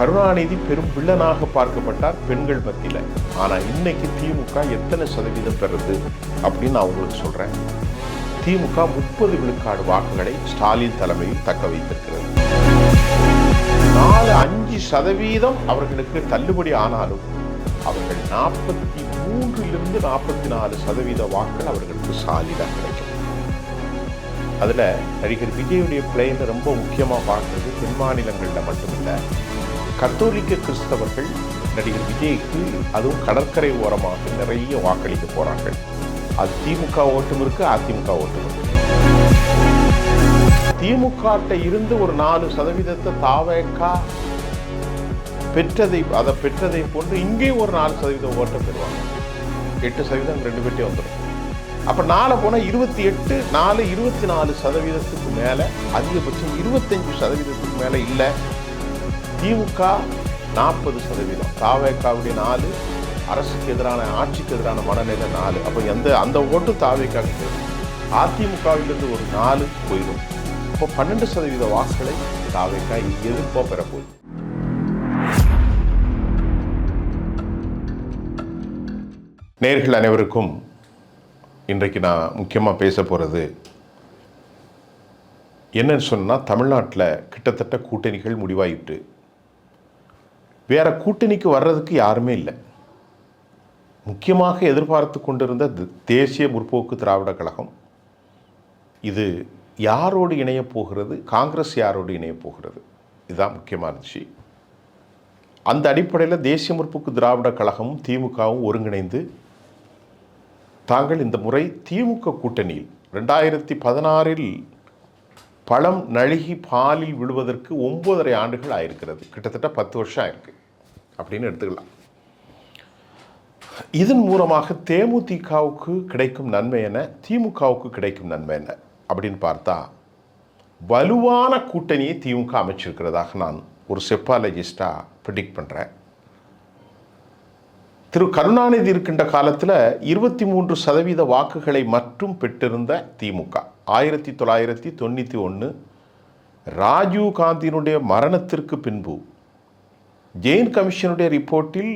கருணாநிதி பெரும் வில்லனாக பார்க்கப்பட்டார் பெண்கள் மத்தியில். ஆனால் இன்னைக்கு திமுக எத்தனை சதவீதம் பெறுது அப்படின்னு நான் உங்களுக்கு சொல்கிறேன். திமுக 30 விழுக்காடு வாக்குகளை ஸ்டாலின் தலைமையில் தக்க வைத்திருக்கிறது. 4-5% அவர்களுக்கு தள்ளுபடி ஆனாலும் அவர்கள் 43-லிருந்து 44% வாக்குகள் அவர்களுக்கு சாலிடாக கிடைக்கும். அதில் நடிகர் விஜயுடைய பிளேயில் ரொம்ப முக்கியமாக பார்க்குறது தென் மாநிலங்களில் மட்டுமில்லை, கத்தோலிக்க கிறிஸ்தவர்கள் நடிகர் விஜய்க்கு அதுவும் கடற்கரை ஓரமாக நிறைய வாக்களிக்க போகிறார்கள். அது திமுக ஓட்டும் இருக்கு, அதிமுக ஓட்டும் இருக்கு. திமுக இருந்து ஒரு 4% தாவேக்கா பெற்றதை போன்று இங்கேயும் ஒரு 4% ஓட்டம் பெறுவாங்க. 8% 2 பேர்ட்டே வந்துடும். அப்போ 4 போனால் 28, 4 24% மேலே, அதிகபட்சம் 25% மேலே இல்லை. திமுக 40%, தாவேக்காவுடைய 4, அரசுக்கு எதிரான ஆட்சிக்கு எதிரான மனநிலை 4. அப்போ அந்த ஓட்டு தாவேக்காவுக்கு, அதிமுகவிலிருந்து ஒரு 4 போயிடும். இப்போ 12% வாக்குகளை தாவேக்கா எதிர்ப்பாக பெறப்போகுது. நேயர்கள் அனைவருக்கும் இன்றைக்கு நான் முக்கியமாக பேச போகிறது என்னன்னு சொன்னால், தமிழ்நாட்டில் கிட்டத்தட்ட கூட்டணிகள் முடிவாயிட்டு வேற கூட்டணிக்கு வர்றதுக்கு யாருமே இல்லை. முக்கியமாக எதிர்பார்த்து கொண்டிருந்த தேசிய முற்போக்கு திராவிட கழகம் இது யாரோடு இணைய போகிறது, காங்கிரஸ் யாரோடு இணைய போகிறது, இதுதான் முக்கியமான விஷயம். அந்த அடிப்படையில் தேசிய முற்போக்கு திராவிட கழகமும் திமுகவும் ஒருங்கிணைந்து தாங்கள் இந்த முறை திமுக கூட்டணியில் 2016 பழம் நழுகி பாலில் விழுவதற்கு 9.5 ஆண்டுகள் ஆயிருக்கிறது. கிட்டத்தட்ட 10 வருஷம் ஆயிருக்கு அப்படின்னு எடுத்துக்கலாம். இதன் மூலமாக தேமுதிகவுக்கு கிடைக்கும் நன்மை என்ன, திமுகவுக்கு கிடைக்கும் நன்மை என்ன அப்படின்னு பார்த்தா, வலுவான கூட்டணியை திமுக அமைச்சிருக்கிறதாக நான் ஒரு செப்பாலஜிஸ்டாக ப்ரிடிக்ட் பண்ணுறேன். திரு கருணாநிதி இருக்கின்ற காலத்தில் 23% வாக்குகளை மட்டும் பெற்றிருந்த திமுக 1991 ராஜீவ் காந்தியினுடைய மரணத்திற்கு பின்பு ஜெயின் கமிஷனுடைய ரிப்போர்ட்டில்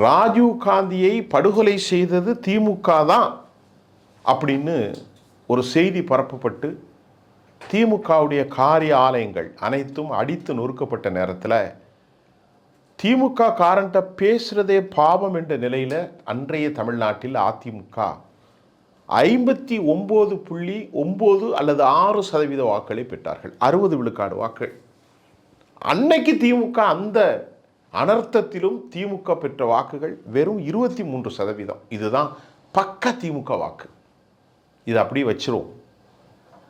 ராஜீவ் காந்தியை படுகொலை செய்தது திமுக தான் அப்படின்னு ஒரு செய்தி பரப்பப்பட்டு திமுகவுடைய காரிய ஆலயங்கள் அனைத்தும் அடித்து நொறுக்கப்பட்ட நேரத்தில் திமுக காரண்ட பேசுகிறதே பாவம் என்ற நிலையில் அன்றைய தமிழ்நாட்டில் அதிமுக 59.9 அல்லது 6% வாக்குகளை பெற்றார்கள். 60 விழுக்காடு வாக்குகள். அன்னைக்கு திமுக அந்த அனர்த்தத்திலும் திமுக பெற்ற வாக்குகள் வெறும் 23%. இதுதான் பக்க திமுக வாக்கு. இது அப்படியே வச்சிரும்.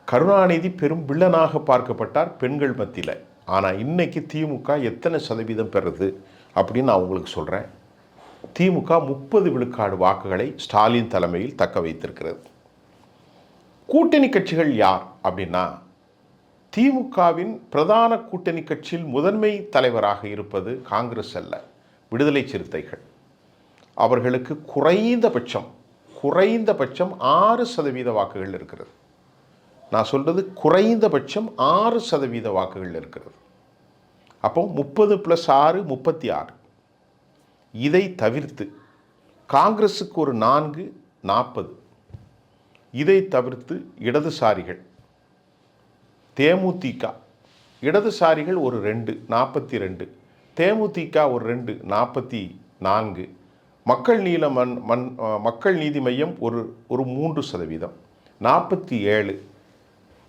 கருணாநிதி பெரும் வில்லனாக பார்க்கப்பட்டார் பெண்கள் மத்தியில். ஆனால் இன்னைக்கு திமுக எத்தனை சதவீதம் பெறுது அப்படின்னு நான் உங்களுக்கு சொல்கிறேன். திமுக 30 விழுக்காடு வாக்குகளை ஸ்டாலின் தலைமையில் தக்க வைத்திருக்கிறது. கூட்டணி கட்சிகள் யார் அப்படின்னா, திமுகவின் பிரதான கூட்டணி கட்சியில் முதன்மை தலைவராக இருப்பது காங்கிரஸ் அல்ல, விடுதலை சிறுத்தைகள். அவர்களுக்கு குறைந்தபட்சம் 6% வாக்குகள் இருக்கிறது. நான் சொல்கிறது குறைந்தபட்சம் 6% வாக்குகள் இருக்கிறது. அப்போ 30 + 6 36. இதை தவிர்த்து காங்கிரஸுக்கு ஒரு 4 40. இதை தவிர்த்து இடதுசாரிகள், தேமுதிக இடதுசாரிகள் ஒரு 2 42, தேமுதிக ஒரு 2 44, மக்கள் நீதி மையம் ஒரு 3% 47.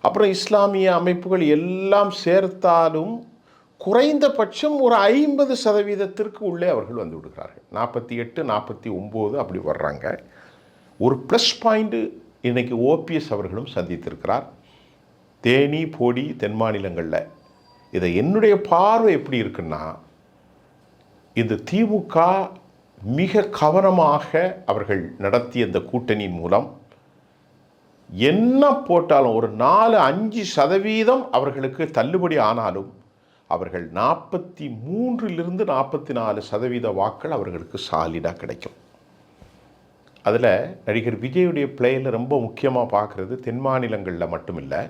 அப்புறம் இஸ்லாமிய அமைப்புகள் எல்லாம் சேர்த்தாலும் குறைந்தபட்சம் ஒரு 50% உள்ளே அவர்கள் வந்து விடுகிறார்கள். 48 49 அப்படி வர்றாங்க. ஒரு ப்ளஸ் பாயிண்ட் இன்னைக்கு ஓபிஎஸ் அவர்களும் சந்தித்திருக்கிறார் தேனி போடி தென் மாநிலங்களில். இதை என்னுடைய பார்வை எப்படி இருக்குன்னா, இந்த திமுக மிக கவனமாக அவர்கள் நடத்திய இந்த கூட்டணி மூலம் என்ன போட்டாலும் ஒரு 4-5% அவர்களுக்கு தள்ளுபடி ஆனாலும் அவர்கள் 43-லிருந்து 44% வாக்கள் அவர்களுக்கு சாலிடாக கிடைக்கும். அதில் நடிகர் விஜயுடைய பிளேயில் ரொம்ப முக்கியமாக பார்க்குறது தென் மாநிலங்களில் மட்டுமில்லை,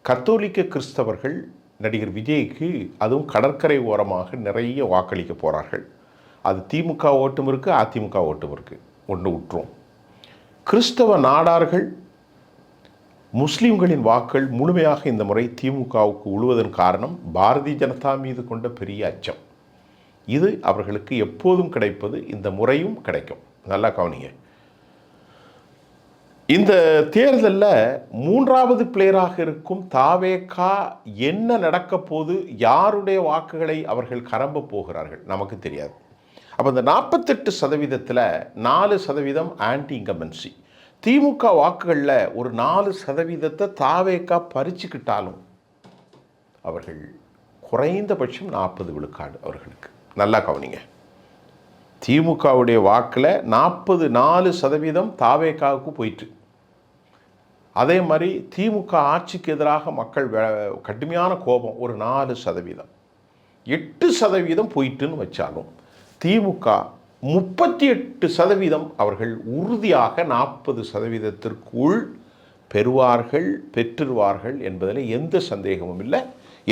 கத்தோலிக்க கிறிஸ்தவர்கள் நடிகர் விஜய்க்கு அதுவும் கடற்கரை ஓரமாக நிறைய வாக்களிக்க போகிறார்கள். அது திமுக ஓட்டும் இருக்குது, அதிமுக ஓட்டும் இருக்குது. ஒன்று விட்டுரும். கிறிஸ்தவ நாடார்கள் முஸ்லீம்களின் வாக்கள் முழுமையாக இந்த முறை திமுகவுக்கு உழுவதன் காரணம் பாரதிய ஜனதா மீது கொண்ட பெரிய அச்சம். இது அவர்களுக்கு எப்போதும் கிடைப்பது, இந்த முறையும் கிடைக்கும். நல்லா கவனிங்க. இந்த தேர்தலில் மூன்றாவது பிளேயராக இருக்கும் தாவேகா என்ன நடக்க போது, யாருடைய வாக்குகளை அவர்கள் கரம்ப போகிறார்கள் நமக்கு தெரியாது. அப்போ இந்த 48%, 4% ஆன்டி இன்கம்பன்சி. திமுக வாக்குகளில் ஒரு 4% தாவேகா பறிச்சுக்கிட்டாலும் அவர்கள் குறைந்தபட்சம் 40 விழுக்காடு அவர்களுக்கு. நல்லா கவனிங்க. திமுகவுடைய வாக்கில் 44% தாவேகாவுக்கு போயிட்டு, அதே மாதிரி திமுக ஆட்சிக்கு எதிராக மக்கள் கடுமையான கோபம் ஒரு 4%, 8% போயிட்டுன்னு வச்சாலும் திமுக 38% அவர்கள் உறுதியாக 40%க்குள் பெற்றுருவார்கள் என்பதில் எந்த சந்தேகமும் இல்லை.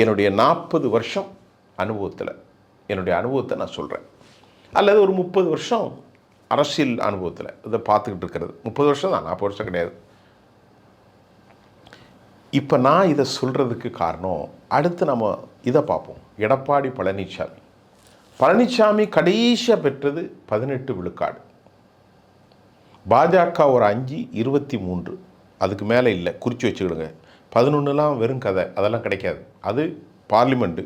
என்னுடைய 40 வருஷம் அனுபவத்தில், என்னுடைய அனுபவத்தை நான் சொல்கிறேன். அல்லது ஒரு 30 வருஷம் அரசியல் அனுபவத்தில் இதை பார்த்துக்கிட்டு இருக்கிறது. 30 வருஷம் தான், 40 வருஷம் கிடையாது. இப்போ நான் இதை சொல்கிறதுக்கு காரணம், அடுத்து நம்ம இதை பார்ப்போம். எடப்பாடி பழனிசாமி கடைசியாக பெற்றது 18 விழுக்காடு. பாஜக ஒரு 5, 23, அதுக்கு மேலே இல்லை, குறித்து வச்சுக்கிடுங்க. 11லாம் வெறும் கதை, அதெல்லாம் கிடைக்காது. அது பார்லிமெண்ட்டு,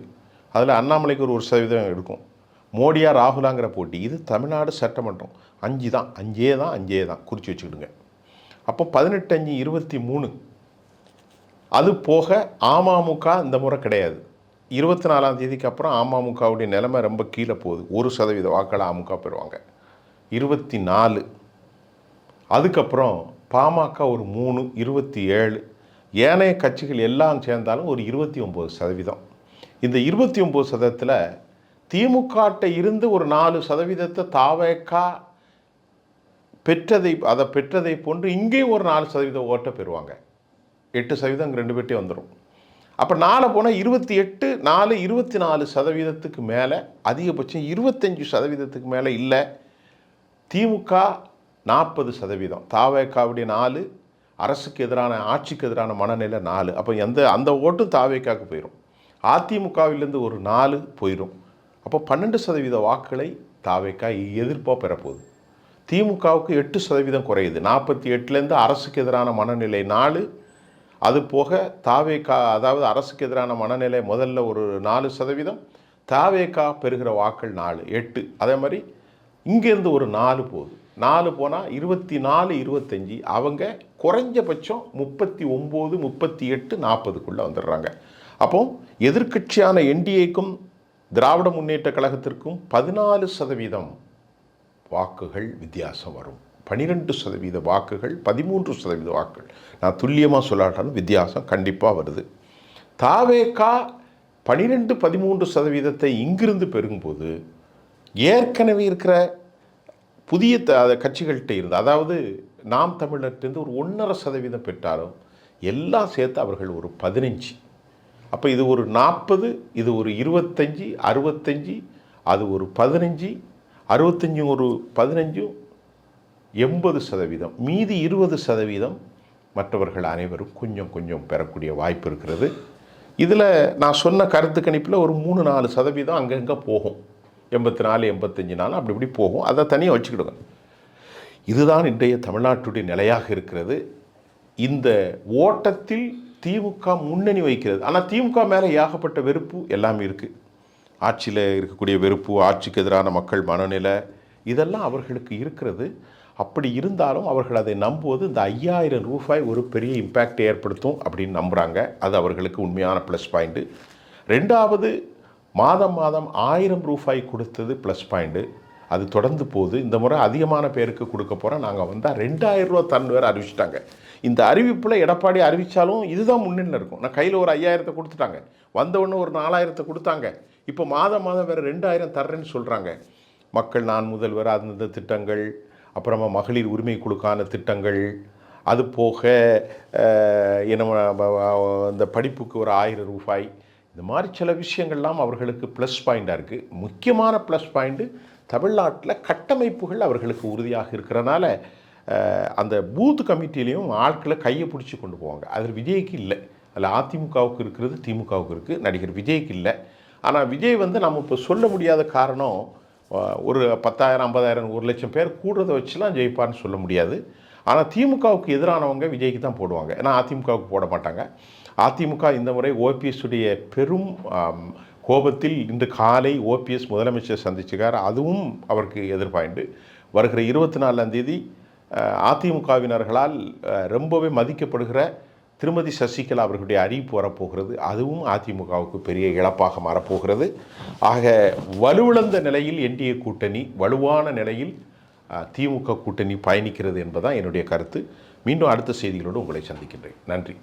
அதில் அண்ணாமலைக்கு ஒரு 1% இருக்கும். மோடியா ராகுலாங்கிற போட்டி. இது தமிழ்நாடு சட்டமன்றம். 5 தான், 5 தான் குறித்து வச்சுக்கிடுங்க. அப்போ 18, 5, 23. அது போக அமமுக இந்த முறை கிடையாது. 24ஆம் தேதிக்கு அப்புறம் அமமுகவுடைய நிலைமை ரொம்ப கீழே போகுது. 1% வாக்களை அமமுக பெறுவாங்க. 24. அதுக்கப்புறம் பாமக ஒரு 3, 27. ஏனைய கட்சிகள் எல்லாம் சேர்ந்தாலும் ஒரு 29%. இந்த 29%த்தில் திமுக இருந்து ஒரு 4% தாவேகா பெற்றதை போன்று இங்கே ஒரு 4% ஓட்டை பெறுவாங்க. 8% 2 பேர்ட்டே வந்துடும். அப்போ 4 போனால் 28, 4, 24% மேலே, அதிகபட்சம் 25% மேலே இல்லை. திமுக 40%, தாவேகாவுடைய 4, அரசுக்கு எதிரான ஆட்சிக்கு எதிரான மனநிலை 4. அப்போ அந்த ஓட்டும் தாவேகாவுக்கு போயிடும். அதிமுகவிலேருந்து ஒரு 4 போயிடும். அப்போ 12% வாக்குகளை தாவேகா எதிர்ப்பாக பெறப்போகுது. திமுகவுக்கு 8% குறையுது. 48லேருந்து அரசுக்கு எதிரான மனநிலை 4. அது போக தாவேகா, அதாவது அரசுக்கு எதிரான மனநிலை முதல்ல ஒரு 4%, தாவேகா பெறுகிற வாக்கள் 4, 8. அதே மாதிரி இங்கேருந்து ஒரு 4 போகுது. 4 போனால் 24, 25. அவங்க குறைஞ்சபட்சம் 39, 38, 40க்குள்ளே வந்துடுறாங்க. அப்போ எதிர்க்கட்சியான என்டிஏக்கும் திராவிட முன்னேற்ற கழகத்திற்கும் 14% வாக்குகள் வித்தியாசம் வரும். 12% வாக்குகள், 13% வாக்குகள், நான் துல்லியமாக சொல்லாட்டாலும் வித்தியாசம் கண்டிப்பாக வருது. தாவேகா 12, 13% இங்கிருந்து பெறும்போது ஏற்கனவே இருக்கிற புதிய கட்சிகள்கிட்ட இருந்து, அதாவது நாம் தமிழர்கிட்டருந்து ஒரு 1.5% பெற்றாலும் எல்லாம் சேர்த்து அவர்கள் ஒரு 15. அப்போ இது ஒரு 40, இது ஒரு 25, 65, அது ஒரு 15, 65 ஒரு 15, 80%. மீதி 20% மற்றவர்கள் அனைவரும் கொஞ்சம் கொஞ்சம் பெறக்கூடிய வாய்ப்பு இருக்கிறது. இதில் நான் சொன்ன கருத்து கணிப்பில் ஒரு 3-4% அங்கங்கே போகும். 84, 85 அப்படி இப்படி போகும். அதை தனியாக வச்சுக்கிடுங்க. இதுதான் இன்றைய தமிழ்நாட்டுடைய நிலையாக இருக்கிறது. இந்த ஓட்டத்தில் திமுக முன்னணி வைக்கிறது. ஆனால் திமுக மேலே ஏகப்பட்ட வெறுப்பு எல்லாமே இருக்குது. ஆட்சியில் இருக்கக்கூடிய வெறுப்பு, ஆட்சிக்கு எதிரான மக்கள் மனநிலை, இதெல்லாம் அவர்களுக்கு இருக்கிறது. அப்படி இருந்தாலும் அவர்கள் அதை நம்புவது இந்த 5000 ரூபாய் ஒரு பெரிய இம்பேக்ட் ஏற்படுத்தும் அப்படின்னு நம்புகிறாங்க. அது அவர்களுக்கு உண்மையான ப்ளஸ் பாயிண்ட்டு. 2வது, மாதம் 1000 ரூபாய் கொடுத்தது ப்ளஸ் பாயிண்ட்டு. அது தொடர்ந்து போகுது. இந்த முறை அதிகமான பேருக்கு கொடுக்க போகிறோம். நாங்கள் வந்தால் 2000 ரூபா தரணும் வேறு அறிவிச்சிட்டாங்க. இந்த அறிவிப்பில் எடப்பாடி அறிவித்தாலும் இதுதான் முன்னணியில் இருக்கும். நான் கையில் ஒரு 5000 கொடுத்துட்டாங்க, வந்தவுடனே ஒரு 4000 கொடுத்தாங்க. இப்போ மாதம் வேறு 2000 தர்றேன்னு சொல்கிறாங்க. மக்கள் நான் முதல்வர் அந்த திட்டங்கள், அப்புறமா மகளிர் உரிமை குழுக்கான திட்டங்கள், அது போக என்ன இந்த படிப்புக்கு ஒரு 1000 ரூபாய், இந்த மாதிரி சில விஷயங்கள்லாம் அவர்களுக்கு ப்ளஸ் பாயிண்டாக இருக்குது. முக்கியமான ப்ளஸ் பாயிண்ட்டு தமிழ்நாட்டில் கட்டமைப்புகள் அவர்களுக்கு உறுதியாக இருக்கிறனால அந்த பூத் கமிட்டிலையும் ஆட்களை கையை பிடிச்சி கொண்டு போவாங்க. அதில் விஜய்க்கு இல்லை. அதில் அதிமுகவுக்கு இருக்கிறது, திமுகவுக்கு இருக்குது, நடிகர் விஜய்க்கு இல்லை. ஆனால் விஜய் வந்து நம்ம இப்போ சொல்ல முடியாத காரணம், ஒரு 10,000 50,000 1,00,000 பேர் கூடுறதை வச்சுலாம் ஜெயிப்பார்னு சொல்ல முடியாது. ஆனால் திமுகவுக்கு எதிரானவங்க விஜய்க்கு தான் போடுவாங்க. ஏன்னா அதிமுகவுக்கு போட மாட்டாங்க. அதிமுக இந்த முறை ஓபிஎஸ் உடைய பெரும் கோபத்தில் இன்று காலை ஓபிஎஸ் முதலமைச்சர் சந்திச்சுக்கார். அதுவும் அவருக்கு எதிர்பாயிண்டு. வருகிற 24ஆம் தேதி அதிமுகவினர்களால் ரொம்பவே மதிக்கப்படுகிற திருமதி சசிகலா அவர்களுடைய அறிவிப்பு வரப்போகிறது. அதுவும் அதிமுகவுக்கு பெரிய இழப்பாக மாறப்போகிறது. ஆக வலுவிழந்த நிலையில் என்டிஏ கூட்டணி, வலுவான நிலையில் திமுக கூட்டணி பயணிக்கிறது என்பதுதான் என்னுடைய கருத்து. மீண்டும் அடுத்த செய்திகளோடு உங்களை சந்திக்கின்றேன். நன்றி.